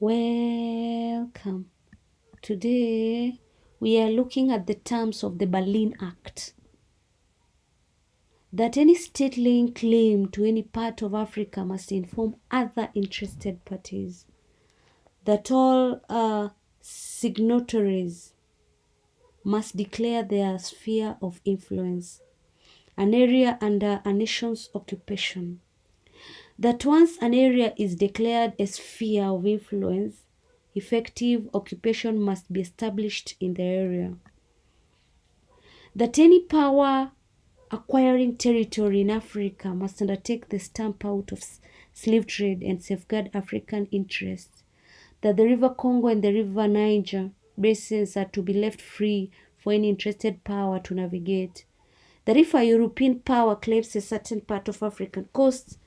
Welcome. Today we are looking at the terms of the Berlin Act. That any state laying claim to any part of Africa must inform other interested parties. That all signatories must declare their sphere of influence, an area under a nation's occupation. That once an area is declared a sphere of influence, effective occupation must be established in the area. That any power acquiring territory in Africa must undertake the stamp out of slave trade and safeguard African interests. That the River Congo and the River Niger basins are to be left free for any interested power to navigate. That if a European power claims a certain part of African coast,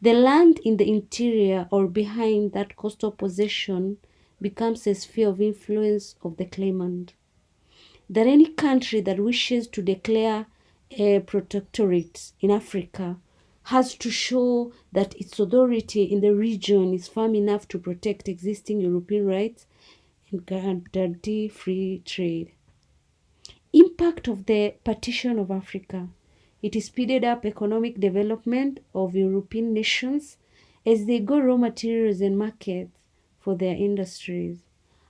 the land in the interior or behind that coastal possession becomes a sphere of influence of the claimant. That any country that wishes to declare a protectorate in Africa has to show that its authority in the region is firm enough to protect existing European rights and guarantee free trade. Impact of the partition of Africa. It speeded up economic development of European nations as they got raw materials and markets for their industries.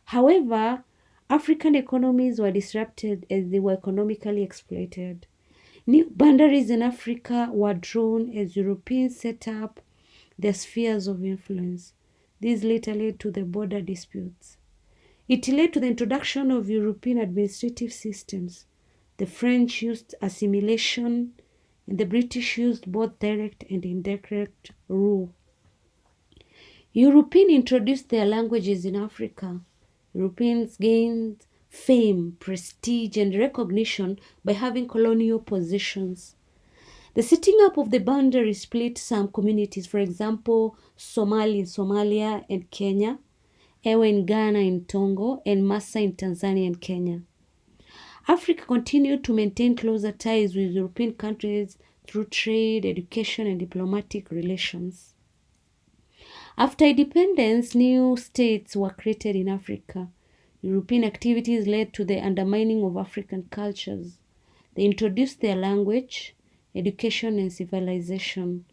However, African economies were disrupted as they were economically exploited. New boundaries in Africa were drawn as Europeans set up their spheres of influence. This later led to the border disputes. It led to the introduction of European administrative systems. The French used assimilation, and the British used both direct and indirect rule. Europeans introduced their languages in Africa. Europeans gained fame, prestige, and recognition by having colonial positions. The setting up of the boundary split some communities, for example, Somali in Somalia and Kenya, Ewe in Ghana and Togo, and Massa in Tanzania and Kenya. Africa continued to maintain closer ties with European countries through trade, education, and diplomatic relations. After independence, new states were created in Africa. European activities led to the undermining of African cultures. They introduced their language, education, and civilization.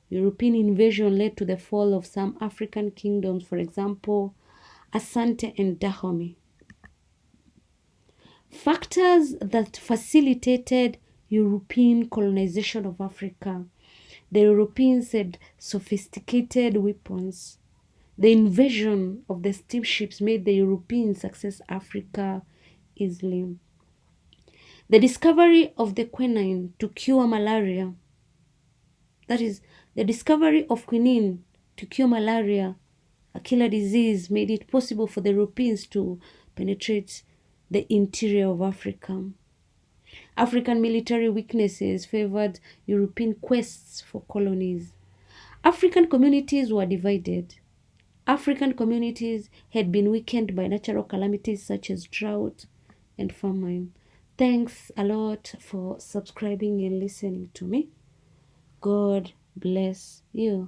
European invasion led to the fall of some African kingdoms, for example, Asante and Dahomey. Factors that facilitated European colonization of Africa. The Europeans had sophisticated weapons. The invasion of the steamships made the Europeans access Africa easily. The discovery of the quinine to cure malaria, that is, the discovery of quinine to cure malaria, a killer disease, made it possible for the Europeans to penetrate the interior of Africa. African military weaknesses favored European quests for colonies. African communities were divided. African communities had been weakened by natural calamities such as drought and famine. Thanks a lot for subscribing and listening to me. God bless you.